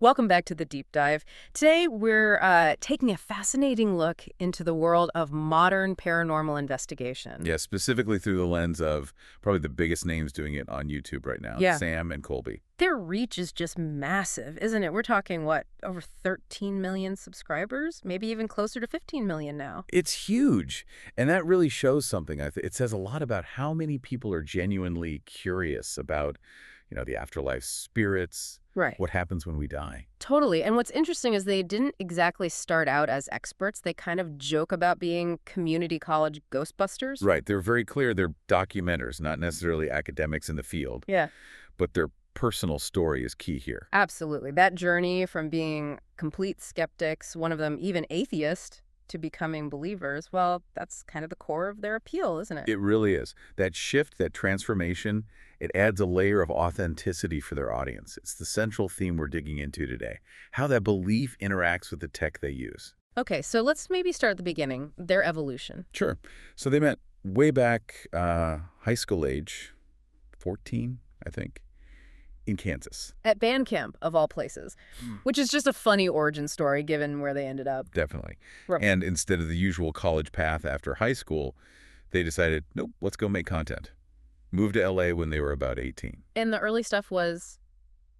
Welcome back to the Deep Dive. Today, we're taking a fascinating look into the world of modern paranormal investigation. Yeah, specifically through the lens of probably the biggest names doing it on YouTube right now, Yeah. Sam and Colby. Their reach is just massive, isn't it? We're talking, what, over 13 million subscribers? Maybe even closer to 15 million now. It's huge, and that really shows something. It says a lot about how many people are genuinely curious about, the afterlife, spirits, Right. what happens when we die. Totally. And what's interesting is they didn't exactly start out as experts. They kind of joke about being community college Ghostbusters. Right, they're very clear. They're documenters, not necessarily academics in the field, Yeah. but their personal story is key here. Absolutely. That journey from being complete skeptics, one of them even atheist, to becoming believers, well, that's kind of the core of their appeal, isn't it? It really is. That shift, that transformation, it adds a layer of authenticity for their audience. It's the central theme we're digging into today, how that belief interacts with the tech they use. Okay, so let's maybe start at the beginning, their evolution. Sure. So they met way back high school age, 14, I think, in Kansas. At band camp, of all places, which is just a funny origin story given where they ended up. Definitely. Right. And instead of the usual college path after high school, they decided, nope, let's go make content. Moved to LA when they were about 18. And the early stuff was,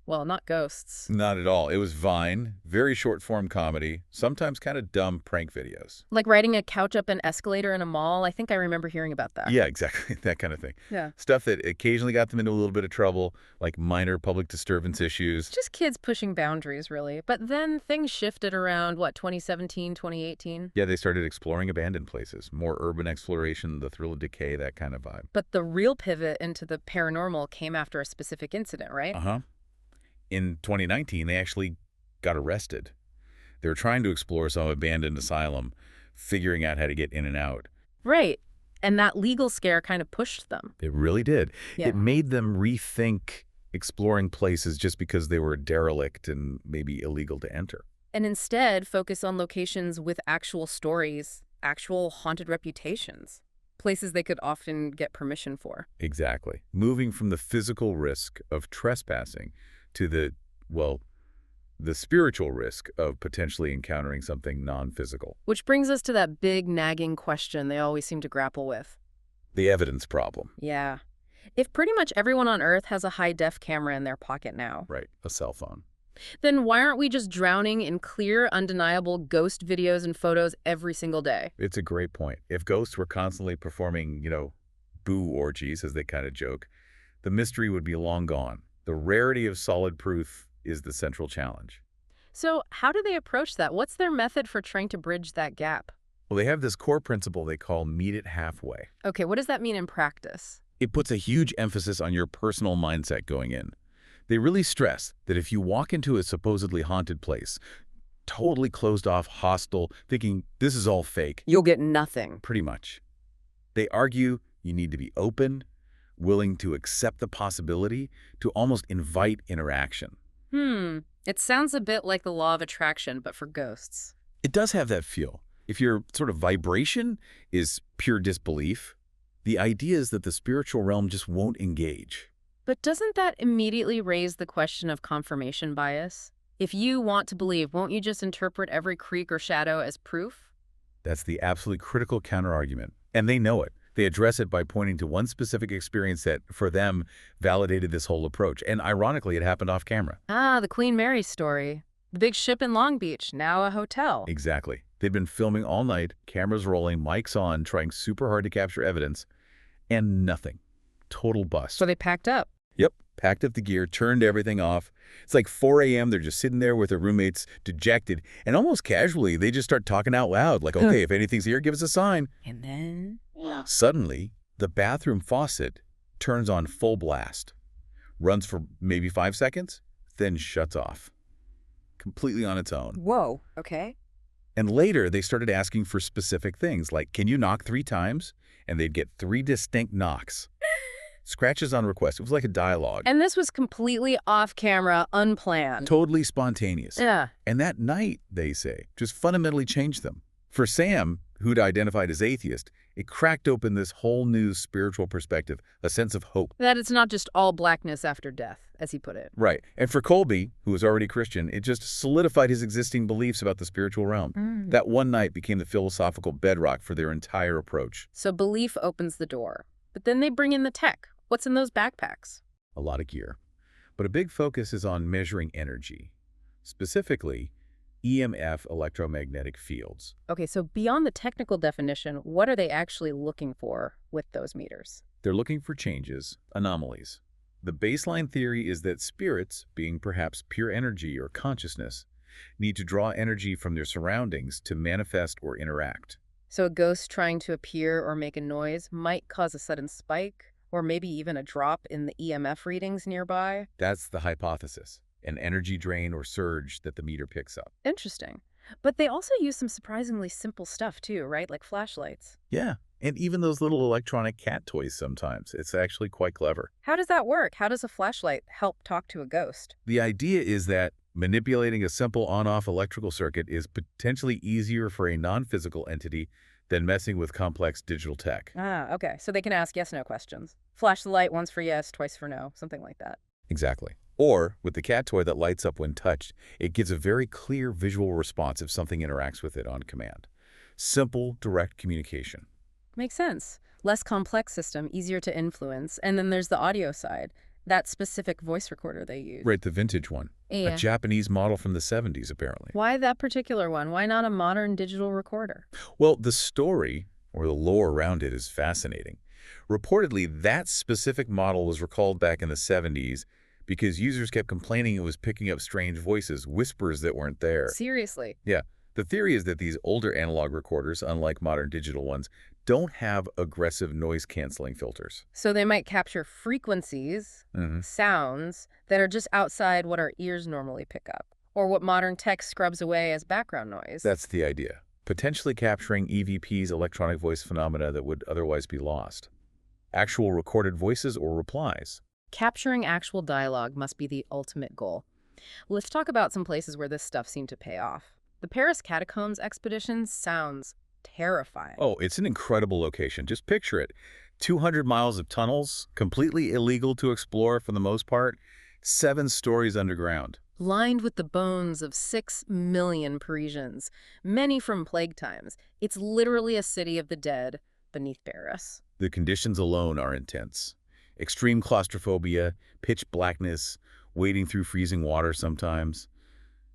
well, not ghosts. Not at all. It was Vine, very short-form comedy, sometimes kind of dumb prank videos. Like riding a couch up an escalator in a mall. I think I remember hearing about that. Yeah, exactly. That kind of thing. Yeah. Stuff that occasionally got them into a little bit of trouble, like minor public disturbance issues. Just kids pushing boundaries, really. But then things shifted around, what, 2017, 2018? Yeah, they started exploring abandoned places, more urban exploration, the thrill of decay, that kind of vibe. But the real pivot into the paranormal came after a specific incident, right? Uh-huh. In 2019, they actually got arrested. They were trying to explore some abandoned asylum, figuring out how to get in and out. Right. And that legal scare kind of pushed them. It really did. Yeah. It made them rethink exploring places just because they were derelict and maybe illegal to enter. And instead focus on locations with actual stories, actual haunted reputations, places they could often get permission for. Exactly. Moving from the physical risk of trespassing to the spiritual risk of potentially encountering something non-physical. Which brings us to that big nagging question they always seem to grapple with. The evidence problem. Yeah. If pretty much everyone on Earth has a high-def camera in their pocket now, Right, a cell phone. then why aren't we just drowning in clear, undeniable ghost videos and photos every single day? It's a great point. If ghosts were constantly performing, boo orgies, as they kind of joke, the mystery would be long gone. The rarity of solid proof is the central challenge. So how do they approach that? What's their method for trying to bridge that gap? Well, they have this core principle they call meet it halfway. Okay, what does that mean in practice? It puts a huge emphasis on your personal mindset going in. They really stress that if you walk into a supposedly haunted place, totally closed off, hostile, thinking this is all fake, You'll get nothing. pretty much. They argue you need to be open, willing to accept the possibility, to almost invite interaction. It sounds a bit like the law of attraction, but for ghosts. It does have that feel. If your sort of vibration is pure disbelief, the idea is that the spiritual realm just won't engage. But doesn't that immediately raise the question of confirmation bias? If you want to believe, won't you just interpret every creak or shadow as proof? That's the absolutely critical counterargument, and they know it. They address it by pointing to one specific experience that, for them, validated this whole approach. And ironically, it happened off camera. Ah, the Queen Mary story. The big ship in Long Beach, now a hotel. Exactly. They'd been filming all night, cameras rolling, mics on, trying super hard to capture evidence, and nothing. Total bust. So they packed up. Yep. Packed up the gear, turned everything off. It's like 4 a.m. They're just sitting there with their roommates, dejected, and almost casually, they just start talking out loud, like, okay, if anything's here, give us a sign. And then? Suddenly, the bathroom faucet turns on full blast, runs for maybe 5 seconds, then shuts off, completely on its own. Whoa, okay. And later, they started asking for specific things, like, can you knock 3 times? And they'd get 3 distinct knocks. Scratches on request. It was like a dialogue. And this was completely off camera, unplanned. Totally spontaneous. Yeah. And that night, they say, just fundamentally changed them. For Sam, who'd identified as atheist, it cracked open this whole new spiritual perspective, a sense of hope. That it's not just all blackness after death, as he put it. Right. And for Colby, who was already Christian, it just solidified his existing beliefs about the spiritual realm. Mm. That one night became the philosophical bedrock for their entire approach. So belief opens the door. But then they bring in the tech. What's in those backpacks? A lot of gear. But a big focus is on measuring energy. Specifically, EMF electromagnetic fields. Okay, so beyond the technical definition, what are they actually looking for with those meters? They're looking for changes, anomalies. The baseline theory is that spirits, being perhaps pure energy or consciousness, need to draw energy from their surroundings to manifest or interact. So a ghost trying to appear or make a noise might cause a sudden spike, or maybe even a drop in the EMF readings nearby. That's the hypothesis, an energy drain or surge that the meter picks up. Interesting. But they also use some surprisingly simple stuff too, right? Like flashlights. Yeah, and even those little electronic cat toys sometimes. It's actually quite clever. How does that work? How does a flashlight help talk to a ghost? The idea is that manipulating a simple on-off electrical circuit is potentially easier for a non-physical entity than messing with complex digital tech. Ah, okay. So they can ask yes/no questions. Flash the light once for yes, twice for no, something like that. Exactly. Or, with the cat toy that lights up when touched, it gives a very clear visual response if something interacts with it on command. Simple, direct communication. Makes sense. Less complex system, easier to influence. And then there's the audio side, that specific voice recorder they use. Right, the vintage one. Yeah. A Japanese model from the 70s, apparently. Why that particular one? Why not a modern digital recorder? Well, the story, or the lore around it, is fascinating. Reportedly, that specific model was recalled back in the 70s because users kept complaining it was picking up strange voices, whispers that weren't there. Seriously. Yeah. The theory is that these older analog recorders, unlike modern digital ones, don't have aggressive noise-canceling filters. So they might capture frequencies, sounds, that are just outside what our ears normally pick up, or what modern tech scrubs away as background noise. That's the idea. Potentially capturing EVP's electronic voice phenomena that would otherwise be lost. Actual recorded voices or replies. Capturing actual dialogue must be the ultimate goal. Let's talk about some places where this stuff seemed to pay off. The Paris Catacombs expedition sounds terrifying. Oh, it's an incredible location. Just picture it. 200 miles of tunnels, completely illegal to explore for the most part, 7 stories underground. Lined with the bones of 6 million Parisians, many from plague times. It's literally a city of the dead beneath Paris. The conditions alone are intense. Extreme claustrophobia, pitch blackness, wading through freezing water sometimes,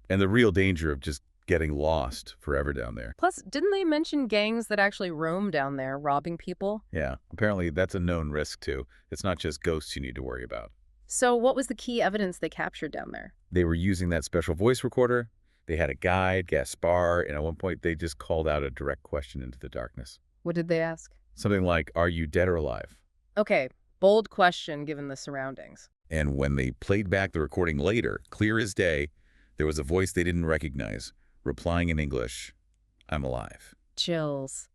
and the real danger of just getting lost forever down there. Plus, didn't they mention gangs that actually roam down there, robbing people? Yeah, apparently that's a known risk too. It's not just ghosts you need to worry about. So what was the key evidence they captured down there? They were using that special voice recorder. They had a guide, Gaspar, and at one point they just called out a direct question into the darkness. What did they ask? Something like, "Are you dead or alive?" Okay, bold question given the surroundings. And when they played back the recording later, clear as day, there was a voice they didn't recognize, replying in English, "I'm alive." Chills.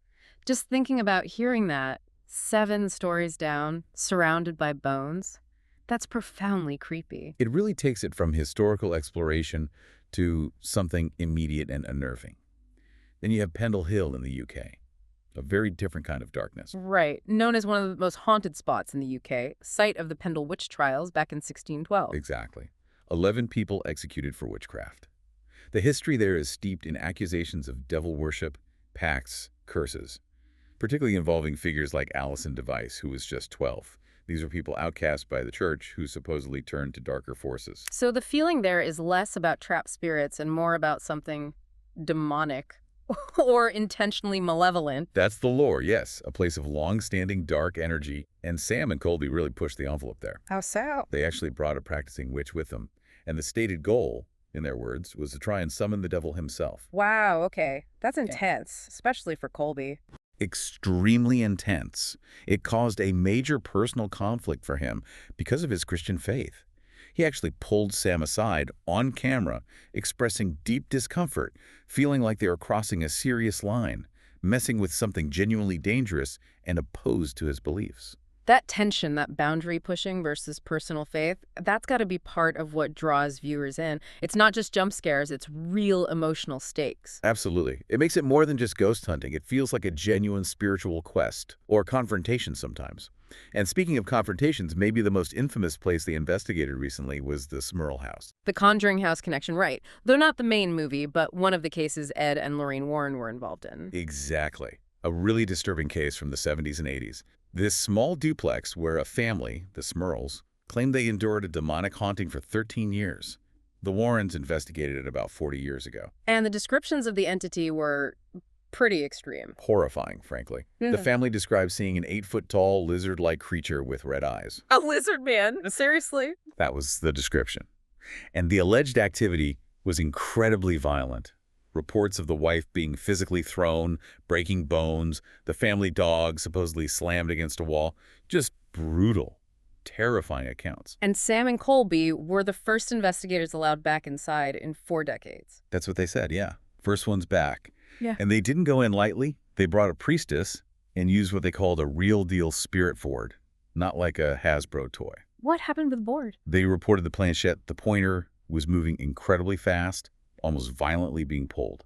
Just thinking about hearing that, 7 stories down, surrounded by bones, that's profoundly creepy. It really takes it from historical exploration to something immediate and unnerving. Then you have Pendle Hill in the UK, a very different kind of darkness. Right, known as one of the most haunted spots in the UK, site of the Pendle witch trials back in 1612. Exactly. 11 people executed for witchcraft. The history there is steeped in accusations of devil worship, pacts, curses, particularly involving figures like Alison Device, who was just 12. These were people outcast by the church who supposedly turned to darker forces. So the feeling there is less about trapped spirits and more about something demonic or intentionally malevolent. That's the lore, yes, a place of long-standing dark energy, and Sam and Colby really pushed the envelope there. How so? They actually brought a practicing witch with them, and the stated goal, in their words, was to try and summon the devil himself. Wow, okay. That's intense, especially for Colby. Extremely intense. It caused a major personal conflict for him because of his Christian faith. He actually pulled Sam aside on camera, expressing deep discomfort, feeling like they were crossing a serious line, messing with something genuinely dangerous and opposed to his beliefs. That tension, that boundary pushing versus personal faith, that's got to be part of what draws viewers in. It's not just jump scares, it's real emotional stakes. Absolutely. It makes it more than just ghost hunting. It feels like a genuine spiritual quest, or confrontation sometimes. And speaking of confrontations, maybe the most infamous place they investigated recently was the Smurl house. The Conjuring House connection, right. Though not the main movie, but one of the cases Ed and Lorraine Warren were involved in. Exactly. A really disturbing case from the 70s and 80s. This small duplex where a family, the Smurls, claimed they endured a demonic haunting for 13 years. The Warrens investigated it about 40 years ago. And the descriptions of the entity were pretty extreme. Horrifying, frankly. The family described seeing an 8-foot-tall, lizard-like creature with red eyes. A lizard man? Seriously? That was the description. And the alleged activity was incredibly violent. Reports of the wife being physically thrown, breaking bones, the family dog supposedly slammed against a wall. Just brutal, terrifying accounts. And Sam and Colby were the first investigators allowed back inside in 4 decades. That's what they said, yeah. First one's back. Yeah. And they didn't go in lightly. They brought a priestess and used what they called a real-deal spirit board, not like a Hasbro toy. What happened with the board? They reported the planchette, the pointer, was moving incredibly fast, almost violently being pulled.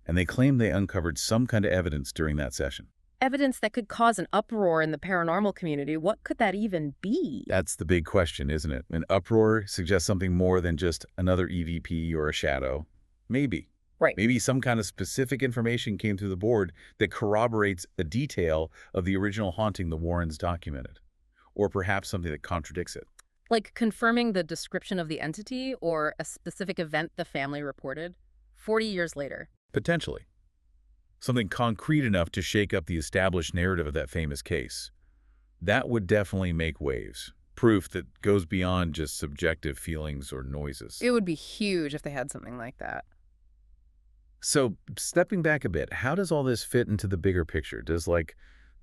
And they claimed they uncovered some kind of evidence during that session. Evidence that could cause an uproar in the paranormal community. What could that even be? That's the big question, isn't it? An uproar suggests something more than just another EVP or a shadow. Maybe. Right. Maybe some kind of specific information came through the board that corroborates a detail of the original haunting the Warrens documented. Or perhaps something that contradicts it. Like confirming the description of the entity or a specific event the family reported 40 years later. Potentially. Something concrete enough to shake up the established narrative of that famous case. That would definitely make waves. Proof that goes beyond just subjective feelings or noises. It would be huge if they had something like that. So, stepping back a bit, how does all this fit into the bigger picture? Does, the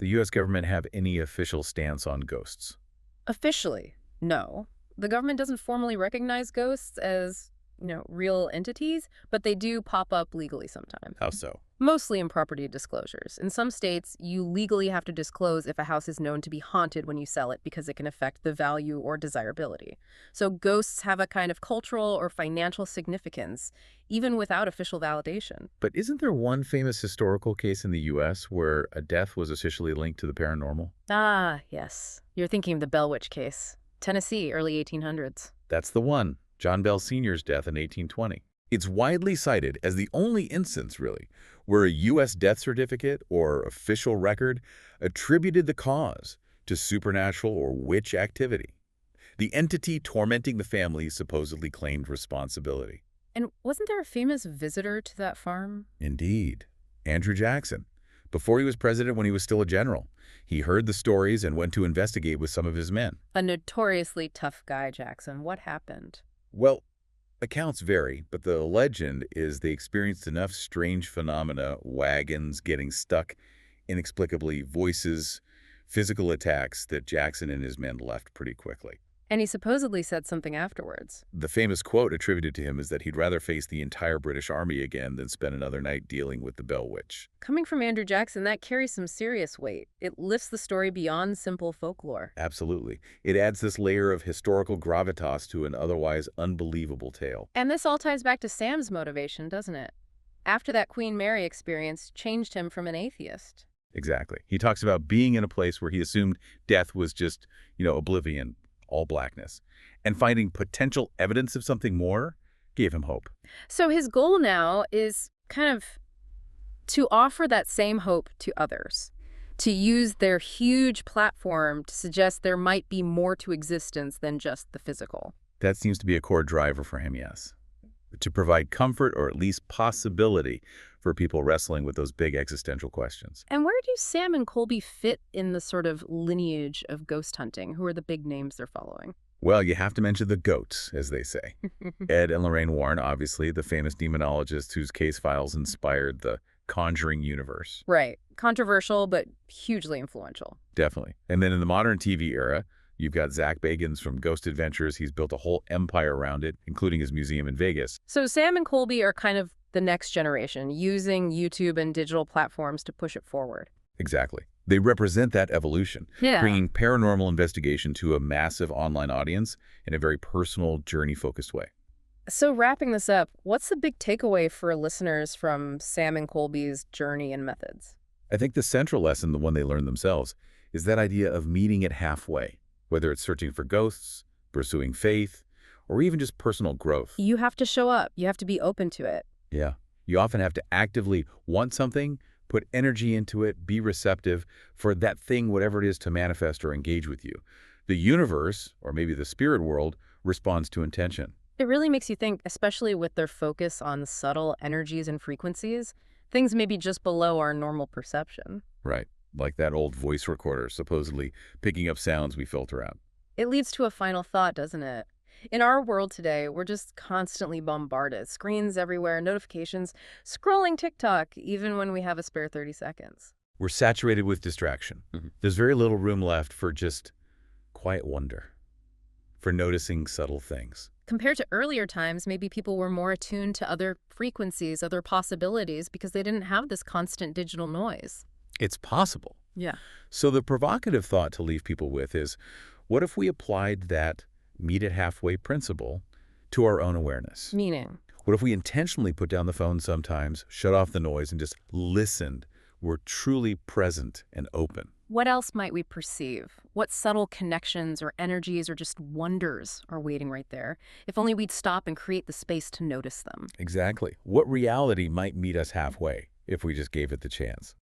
U.S. government have any official stance on ghosts? Officially, no. The government doesn't formally recognize ghosts as, real entities, but they do pop up legally sometimes. How so? Mostly in property disclosures. In some states, you legally have to disclose if a house is known to be haunted when you sell it because it can affect the value or desirability. So ghosts have a kind of cultural or financial significance, even without official validation. But isn't there one famous historical case in the U.S. where a death was officially linked to the paranormal? Ah, yes. You're thinking of the Bell Witch case. Tennessee, early 1800s. That's the one. John Bell Sr.'s death in 1820. It's widely cited as the only instance, really, where a U.S. death certificate or official record attributed the cause to supernatural or witch activity. The entity tormenting the family supposedly claimed responsibility. And wasn't there a famous visitor to that farm? Indeed. Andrew Jackson. Before he was president, when he was still a general, he heard the stories and went to investigate with some of his men. A notoriously tough guy, Jackson. What happened? Well, accounts vary, but the legend is they experienced enough strange phenomena, wagons getting stuck inexplicably, voices, physical attacks, that Jackson and his men left pretty quickly. And he supposedly said something afterwards. The famous quote attributed to him is that he'd rather face the entire British Army again than spend another night dealing with the Bell Witch. Coming from Andrew Jackson, that carries some serious weight. It lifts the story beyond simple folklore. Absolutely. It adds this layer of historical gravitas to an otherwise unbelievable tale. And this all ties back to Sam's motivation, doesn't it? After that Queen Mary experience changed him from an atheist. Exactly. He talks about being in a place where he assumed death was just, oblivion, all blackness, and finding potential evidence of something more gave him hope. So his goal now is kind of to offer that same hope to others, to use their huge platform to suggest there might be more to existence than just the physical. That seems to be a core driver for him, yes. To provide comfort or at least possibility for people wrestling with those big existential questions. And where do Sam and Colby fit in the sort of lineage of ghost hunting? Who are the big names they're following? Well, you have to mention the goats, as they say. Ed and Lorraine Warren, obviously, the famous demonologists whose case files inspired the Conjuring universe. Right. Controversial, but hugely influential. Definitely. And then in the modern TV era, you've got Zach Bagans from Ghost Adventures. He's built a whole empire around it, including his museum in Vegas. So Sam and Colby are kind of the next generation, using YouTube and digital platforms to push it forward. Exactly. They represent that evolution, Yeah. bringing paranormal investigation to a massive online audience in a very personal, journey-focused way. So wrapping this up, what's the big takeaway for listeners from Sam and Colby's journey and methods? I think the central lesson, the one they learned themselves, is that idea of meeting it halfway, whether it's searching for ghosts, pursuing faith, or even just personal growth. You have to show up. You have to be open to it. Yeah. You often have to actively want something, put energy into it, be receptive for that thing, whatever it is, to manifest or engage with you. The universe, or maybe the spirit world, responds to intention. It really makes you think, especially with their focus on subtle energies and frequencies, things maybe just below our normal perception. Right. Like that old voice recorder supposedly picking up sounds we filter out. It leads to a final thought, doesn't it? In our world today, we're just constantly bombarded. Screens everywhere, notifications, scrolling TikTok, even when we have a spare 30 seconds. We're saturated with distraction. There's very little room left for just quiet wonder, for noticing subtle things. Compared to earlier times, maybe people were more attuned to other frequencies, other possibilities, because they didn't have this constant digital noise. It's possible. Yeah. So the provocative thought to leave people with is, what if we applied that meet it halfway principle to our own awareness? Meaning, What if we intentionally put down the phone sometimes, shut off the noise, and just listened? We're truly present and open. what else might we perceive? What subtle connections or energies or just wonders are waiting right there? If only we'd stop and create the space to notice them. Exactly. What reality might meet us halfway if we just gave it the chance?